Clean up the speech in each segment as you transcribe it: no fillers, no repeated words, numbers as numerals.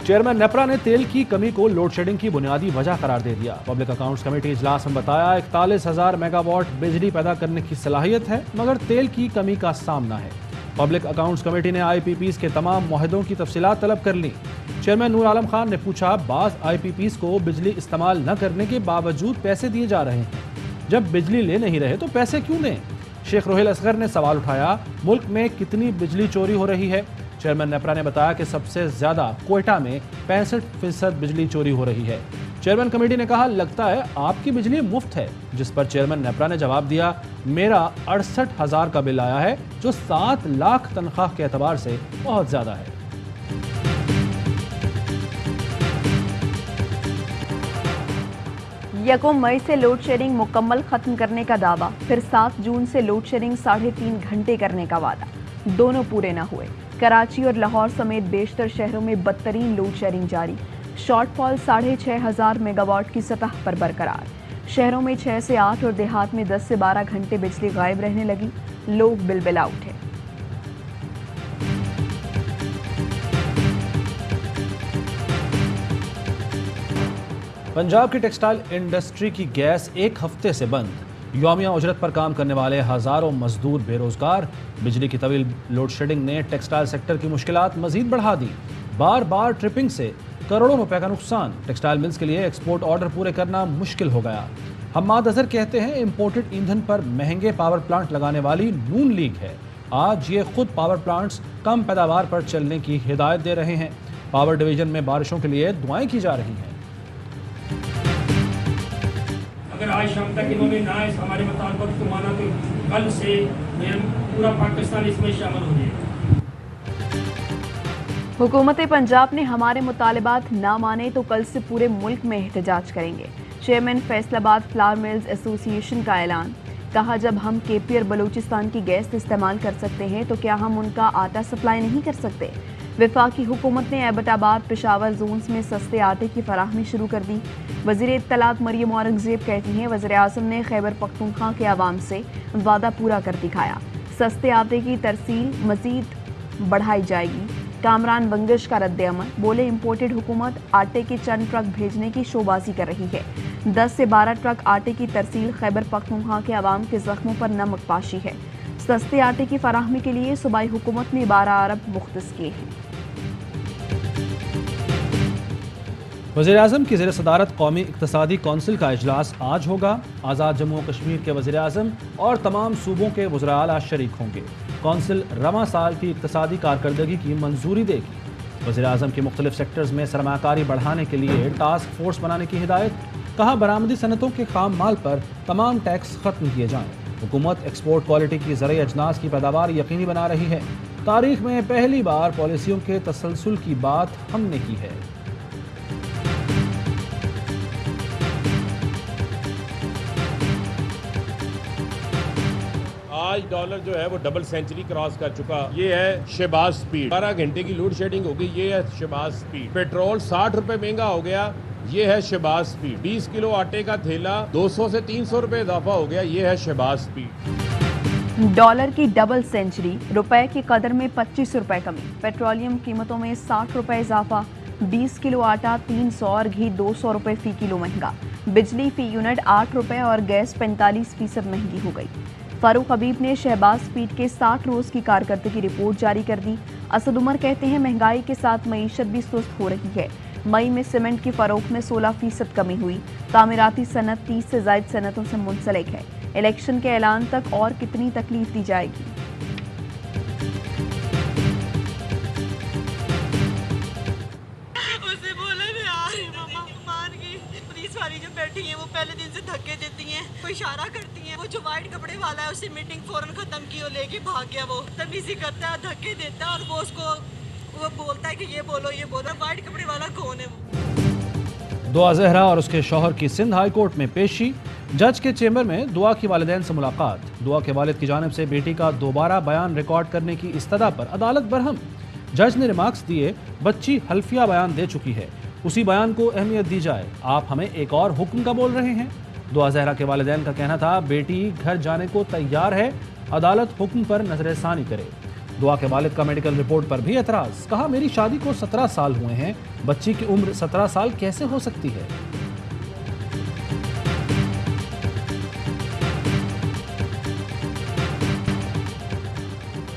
Chairman NEPRA ने तेल की कमी को लोड शेडिंग की बुनियादी वजह करार दे दिया। पब्लिक अकाउंट्स कमेटी इजलास में बताया 41,000 मेगावाट बिजली पैदा करने की सलाहियत है, मगर तेल की कमी का सामना है। पब्लिक अकाउंट्स कमेटी ने IPPs के तमाम मुआहदों की तफसीलात तलब कर ली। चेयरमैन नूर आलम खान ने पूछा, बाज़ IPPs को बिजली इस्तेमाल न करने के बावजूद पैसे दिए जा रहे हैं, जब बिजली ले नहीं रहे तो पैसे क्यों दें? शेख रोहिल असगर ने सवाल उठाया, मुल्क में कितनी बिजली चोरी हो रही है? चेयरमैन नेपरा ने बताया कि सबसे ज्यादा कोयटा में 65% बिजली चोरी हो रही है। चेयरमैन कमेटी ने कहा, लगता है आपकी बिजली मुफ्त है, जिस पर चेयरमैन नेपरा ने जवाब दिया, मेरा 68,000 का बिल आया है, जो 7 लाख तनख्वाह के एतबार से बहुत ज्यादा है। यकम मई से लोड शेडिंग मुकम्मल खत्म करने का दावा, फिर 7 जून से लोड शेडिंग 3.5 घंटे करने का वादा, दोनों पूरे न हुए। कराची और लाहौर समेत बेशतर शहरों में बदतरीन लोड शेडिंग जारी। शॉर्टफॉल 6,500 मेगावाट की सतह पर बरकरार। शहरों में 6 से 8 और देहात में 10 से 12 घंटे बिजली गायब रहने लगी। लोग बिलबिला उठे। पंजाब की टेक्सटाइल इंडस्ट्री की गैस एक हफ्ते से बंद। यौमिया उजरत पर काम करने वाले हजारों मजदूर बेरोजगार। बिजली की तवील लोड शेडिंग ने टेक्सटाइल सेक्टर की मुश्किलात मजीद बढ़ा दी। बार बार ट्रिपिंग से करोड़ों रुपए का नुकसान। टेक्सटाइल मिल्स के लिए एक्सपोर्ट ऑर्डर पूरे करना मुश्किल हो गया। हम्माद अजहर कहते हैं, इंपोर्टेड ईंधन पर महंगे पावर प्लांट लगाने वाली नून लीग है। आज ये खुद पावर प्लांट्स कम पैदावार पर चलने की हिदायत दे रहे हैं। पावर डिवीजन में बारिशों के लिए दुआएं की जा रही हैं। अगर आज शाम तक इन्होंने ना इस हमारे मुताबिक को माना तो कल से पूरा पाकिस्तान इसमें शामिल हो जाएगा। हुकूमत पंजाब ने हमारे मुतालिबात ना माने तो कल से पूरे मुल्क में एहतजाज करेंगे। Chairman Faisalabad flower mills association का ऐलान। कहा, जब हम KP और बलूचिस्तान की गैस इस्तेमाल कर सकते हैं तो क्या हम उनका आटा सप्लाई नहीं कर सकते? वफाकी हुकूमत ने एबटाबाद पेशावर जोन्स में सस्ते आटे की फराहमी शुरू कर दी। वज़ीर इत्तलात मरियम औरंगजेब कहती हैं, वज़ीर आज़म ने खैबर पख्तूनख्वा के अवाम से वादा पूरा कर दिखाया। सस्ते आटे की तरसील मज़ीद बढ़ाई जाएगी। कामरान बंगश का रद्द-ए-अमल। बोले, इम्पोर्टेड हुकूमत आटे के चंद ट्रक भेजने की शोबाजी कर रही है। 10 से 12 ट्रक आटे की तरसील खैबर पख्तूनख्वा के अवाम के जख्मों पर नमक पाशी है। सस्ते आटे की फराहमी के लिए सूबाई हुकूमत ने 12 अरब मुख्तस किए हैं। वज़ीर आज़म की ज़ेर सदारत कौमी इक़्तिसादी कौंसिल का इजलास आज होगा। आज़ाद जम्मू और कश्मीर के वज़ीर आज़म और तमाम सूबों के वज़रा आला शरीक होंगे। कौंसिल रवां साल की इक़्तिसादी कारकर्दगी की मंजूरी देगी। वज़ीर आज़म के मुख्तलिफ सेक्टर्स में सरमाकारी बढ़ाने के लिए टास्क फोर्स बनाने की हिदायत। कहा, बरामदी सनतों के खाम माल पर तमाम टैक्स खत्म किए जाएँ। हुकूमत एक्सपोर्ट क्वालिटी की ज़रिए अजनास की पैदावार यकीनी बना रही है। तारीख में पहली बार पॉलिसियों के तसलसल की बात हमने की है। आज डॉलर जो है वो डबल सेंचुरी क्रॉस कर चुका। ये है शहबाज स्पीड। 12 घंटे की लोड शेडिंग हो गई। ये है शहबाज स्पीड। पेट्रोल 60 रुपए महंगा हो गया। ये है शहबाज स्पीड। 20 किलो आटे का थैला 200 से 300 रुपए इजाफा हो गया। ये है शहबाज स्पीड। डॉलर की डबल सेंचुरी। रुपए की कदर में 25 रुपए कमी। पेट्रोलियम कीमतों में 60 रुपए इजाफा। 20 किलो आटा 300 और घी 200 रुपए फी किलो महंगा। बिजली फी यूनिट 8 रुपए और गैस 45% महंगी हो गई। फारूक हबीब ने शहबाज स्पीड के 60 रोज की कारकर्दगी रिपोर्ट जारी कर दी। असद उमर कहते हैं, महंगाई के साथ मईशत भी सुस्त हो रही है। मई में सीमेंट की फरोख्त में 16% कमी हुई। तामीराती सनत 30 से ज़ायद सनतों से मुंसलिक है। इलेक्शन के ऐलान तक और कितनी तकलीफ दी जाएगी? जो बैठी हैं वो पहले दिन से धक्के देती हैं, कोई इशारा करती हैं। वो जो वाइट कपड़े वाला है उससे मीटिंग फौरन खत्म की और लेके भाग गया। वो तमीज़ी करता है, धक्के देता है और वो उसको वो बोलता है कि ये बोलो ये बोलो। वाइट कपड़े वाला कौन है वो? दुआ जहरा और उसके शौहर की सिंध हाई कोर्ट में पेशी। जज के चेंबर में दुआ की वालिदैन से मुलाकात। दुआ के वालिद की जानिब से बेटी का दोबारा बयान रिकॉर्ड करने की इस्तदा पर अदालत बरहम। जज ने रिमार्क्स दिए, बच्ची हल्फिया बयान दे चुकी है, उसी बयान को अहमियत दी जाए। आप हमें एक और हुक्म का बोल रहे हैं। दुआ जहरा के वालिदैन का कहना था, बेटी घर जाने को तैयार है, अदालत हुक्म पर नजरसानी करे। दुआ के वालिद का मेडिकल रिपोर्ट पर भी एतराज। कहा, मेरी शादी को 17 साल हुए हैं, बच्ची की उम्र 17 साल कैसे हो सकती है।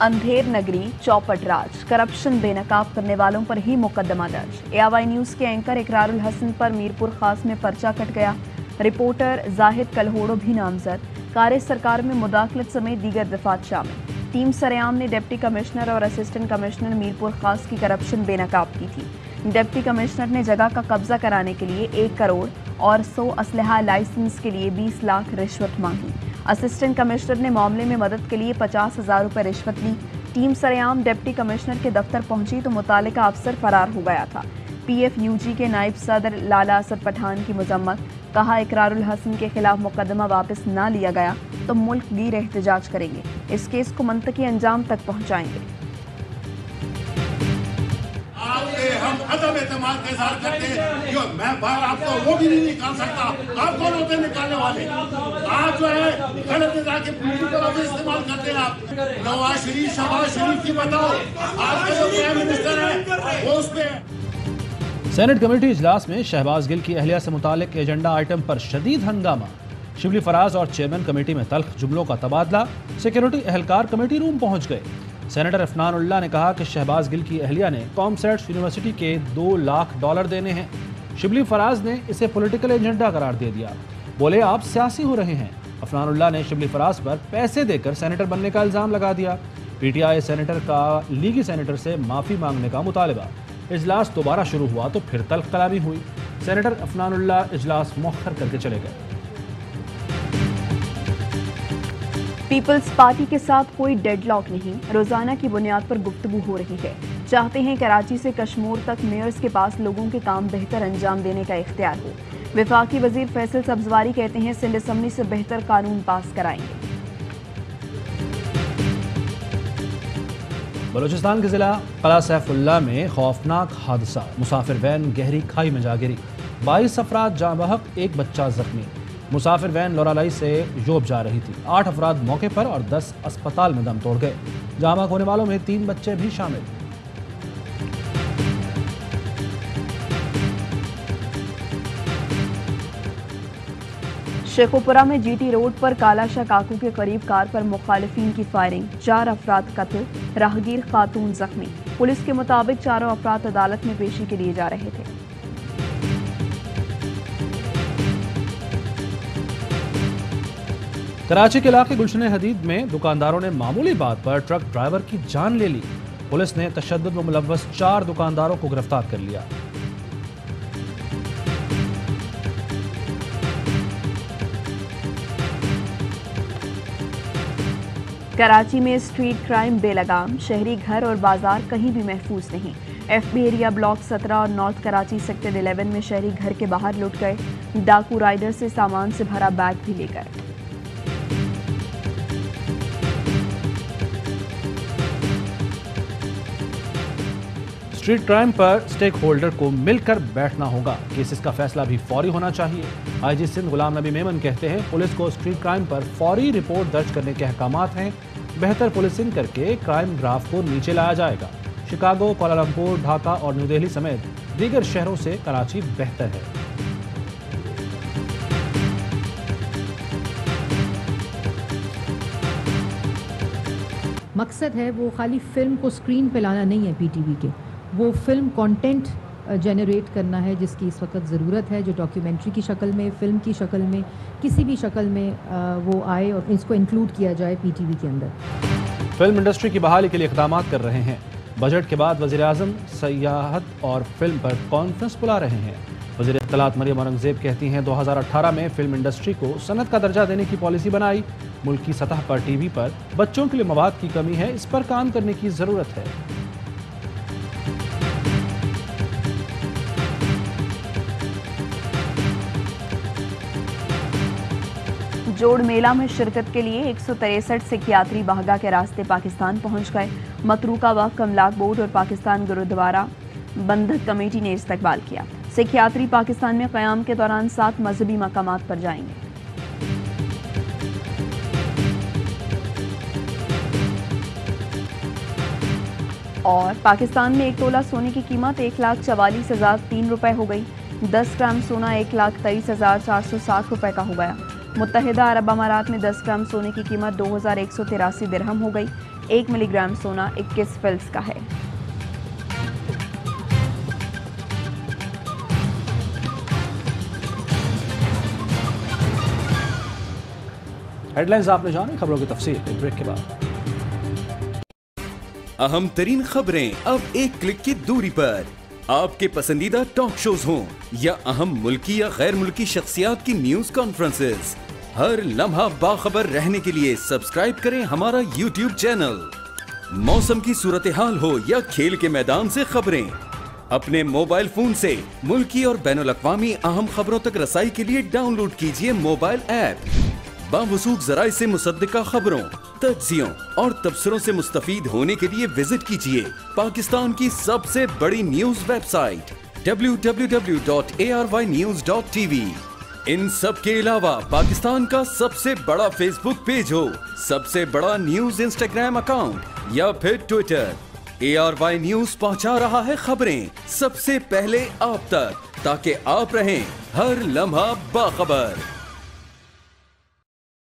अंधेर नगरी चौपट राज, करप्शन बेनकाब करने वालों पर ही मुकदमा दर्ज। एआवाई न्यूज के एंकर इकरारुल हसन पर मीरपुर खास में पर्चा कट गया। रिपोर्टर जाहिद कलहोड़ो भी नामजद। कार्य सरकार में मुदाखलत समेत दीगर दफात शामिल। टीम सरेआम ने डिप्टी कमिश्नर और असिस्टेंट कमिश्नर मीरपुर खास की करप्शन बेनकाब की थी। डिप्टी कमिश्नर ने जगह का कब्जा कराने के लिए 1 करोड़ और 100 असलहा लाइसेंस के लिए 20 लाख रिश्वत मांगी। असिस्टेंट कमिश्नर ने मामले में मदद के लिए 50,000 रुपये रिश्वत ली। टीम सरेआम डिप्टी कमिश्नर के दफ्तर पहुंची तो मुतालिका अफसर फरार हो गया था। PFUG के नायब सदर लाला असद पठान की मजम्मत। कहा, इकरारुल हसन के खिलाफ मुकदमा वापस ना लिया गया तो मुल्क गिर एहतजाज करेंगे। इस केस को मंतकी अंजाम तक पहुंचाएंगे। हम अदब एतमाद का इज़हार करते हैं, जो मैं बाहर आपको वो भी नहीं निकाल सकता। आप कौन होते हैं निकालने वाले? आप जो है गलत निकाल के पॉलिटिकल ऑफिस इस्तेमाल करते हैं। आप नवाज शरीफ, शहबाज शरीफ की बताओ, आपके जो प्राइम मिनिस्टर है वो उस पे। सेनेट कमेटी इजलास में शहबाज गिल की अहलिया से मुतालिक एजेंडा आइटम पर शदीद हंगामा। शिबली फराज और चेयरमैन कमेटी में तल्ख जुमलों का तबादला। सिक्योरिटी एहलकार कमेटी रूम पहुंच गए। सेनेटर अफनानुल्लाह ने कहा कि शहबाज गिल की अहलिया ने कॉमसेट्स यूनिवर्सिटी के $2 लाख देने हैं। शिबली फराज ने इसे पॉलिटिकल एजेंडा करार दे दिया। बोले, आप सियासी हो रहे हैं। अफनानुल्लाह ने शिबली फराज पर पैसे देकर सेनेटर बनने का इल्ज़ाम लगा दिया। PTI सेनेटर का लीगी सेनेटर से माफ़ी मांगने का मुतालबा। इजलास दोबारा शुरू हुआ तो फिर तल्ख कलामी हुई। सेनेटर अफनानुल्लाह इजलास मौखर करके चले गए। पीपल्स पार्टी के साथ कोई डेडलॉक नहीं, रोजाना की बुनियाद पर गुफ्तगू हो रही है। चाहते हैं कराची से कश्मीर तक मेयर्स के पास लोगों के काम बेहतर अंजाम देने का इख्तियार हो। वफाकी वजीर फैसल सब्जवारी कहते हैं, सिंध असम्बली से बेहतर कानून पास कराएंगे। बलूचिस्तान के जिला कला सैफुल्ला में खौफनाक हादसा, मुसाफिर वैन गहरी खाई में जा गिरी। 22 अफराद जाँ बहक, 1 बच्चा जख्मी। मुसाफिर वैन लोरालाई से योब जा रही थी। 8 अफराद मौके पर और 10 अस्पताल में दम तोड़ गए। जाँ बहक होने वालों में 3 बच्चे भी शामिल। शेखोपुरा में GT रोड पर कालाशाह काकू के करीब कार पर मुखालिफिन की फायरिंग, 4 अफराद कत्ल, राहगीर खातून जख्मी। पुलिस के मुताबिक चारों अफराद अदालत में पेशी के लिए जा रहे थे। कराची के इलाके गुलशन हदीद में दुकानदारों ने मामूली बात पर ट्रक ड्राइवर की जान ले ली। पुलिस ने तशद्दुद में मुलव्वस 4 दुकानदारों को गिरफ्तार कर लिया। कराची में स्ट्रीट क्राइम बेलगाम, शहरी घर और बाजार कहीं भी महफूज नहीं। FB एरिया ब्लॉक 17 और नॉर्थ कराची सेक्टर 11 में शहरी घर के बाहर लुट गए। डाकू राइडर से सामान से भरा बैग भी ले गए। स्ट्रीट क्राइम पर स्टेक होल्डर को मिलकर बैठना होगा। केसेस का फैसला भी फौरी होना चाहिए। IG सिंध गुलाम नबी मेमन कहते हैं, पुलिस को स्ट्रीट क्राइम पर फौरी रिपोर्ट दर्ज करने के अहकामात हैं। बेहतर पुलिसिंग करके क्राइम ग्राफ को नीचे लाया जाएगा। शिकागो, कोलालमपुर, ढाका और न्यू दिल्ली समेत दीगर शहरों से कराची बेहतर है। मकसद है वो खाली फिल्म को स्क्रीन पे लाना नहीं है PTV के, वो फिल्म कंटेंट जनरेट करना है जिसकी इस वक्त ज़रूरत है, जो डॉक्यूमेंट्री की शक्ल में, फिल्म की शक्ल में, किसी भी शक्ल में वो आए और इसको इंक्लूड किया जाए PTV के अंदर। फिल्म इंडस्ट्री की बहाली के लिए इक़दाम कर रहे हैं। बजट के बाद वज़ीर-ए-आज़म सयाहत और फिल्म पर कॉन्फ्रेंस बुला रहे हैं। वज़ीर इत्तलात मरियम औरंगज़ेब कहती हैं, 2018 में फिल्म इंडस्ट्री को सनत का दर्जा देने की पॉलिसी बनाई। मुल्क की सतह पर TV पर बच्चों के लिए मवाद की कमी है, इस पर काम करने की ज़रूरत है। जोड़ मेला में शिरकत के लिए 163 सिख यात्री बहगा के रास्ते पाकिस्तान पहुंच गए। मतरूका वक्फ अमलाक बोर्ड और पाकिस्तान गुरुद्वारा बंधक कमेटी ने इस्तकबाल किया। सिख यात्री पाकिस्तान में क़याम के दौरान 7 मजहबी मकामात पर जाएंगे। और पाकिस्तान में 1 तोला सोने की कीमत 1,44,003 रुपये हो गई। 10 ग्राम सोना 1,23,460 रुपये का हो गया। मुत्तहिदा अरब अमारात में 10 ग्राम सोने की कीमत 2,183 दिरहम हो गई। 1 मिलीग्राम सोना 21 फिल्स का है। हेडलाइंस आपने जानी, खबरों की तफसील एक ब्रेक के बाद। अहम तरीन खबरें अब एक क्लिक की दूरी पर। आपके पसंदीदा टॉक शोज हों या अहम मुल्की या गैर मुल्की शख्सियात की न्यूज कॉन्फ्रेंसेस, हर लम्हा बाखबर रहने के लिए सब्सक्राइब करें हमारा YouTube चैनल। मौसम की सूरत हाल हो या खेल के मैदान से खबरें, अपने मोबाइल फोन से मुल्की और बैनुल अक़वामी अहम खबरों तक रसाई के लिए डाउनलोड कीजिए मोबाइल ऐप। बावसूख ज़राए से मुसद्दिका खबरों, तज्ज़ियों और तबसरों से मुस्तफीद होने के लिए विजिट कीजिए पाकिस्तान की सबसे बड़ी न्यूज वेबसाइट www.arYnews.tv। इन सब के अलावा पाकिस्तान का सबसे बड़ा फेसबुक पेज हो, सबसे बड़ा न्यूज इंस्टाग्राम अकाउंट या फिर ट्विटर, ARY न्यूज पहुंचा रहा है खबरें सबसे पहले आप तक, ताकि आप रहें हर लम्हा बाखबर।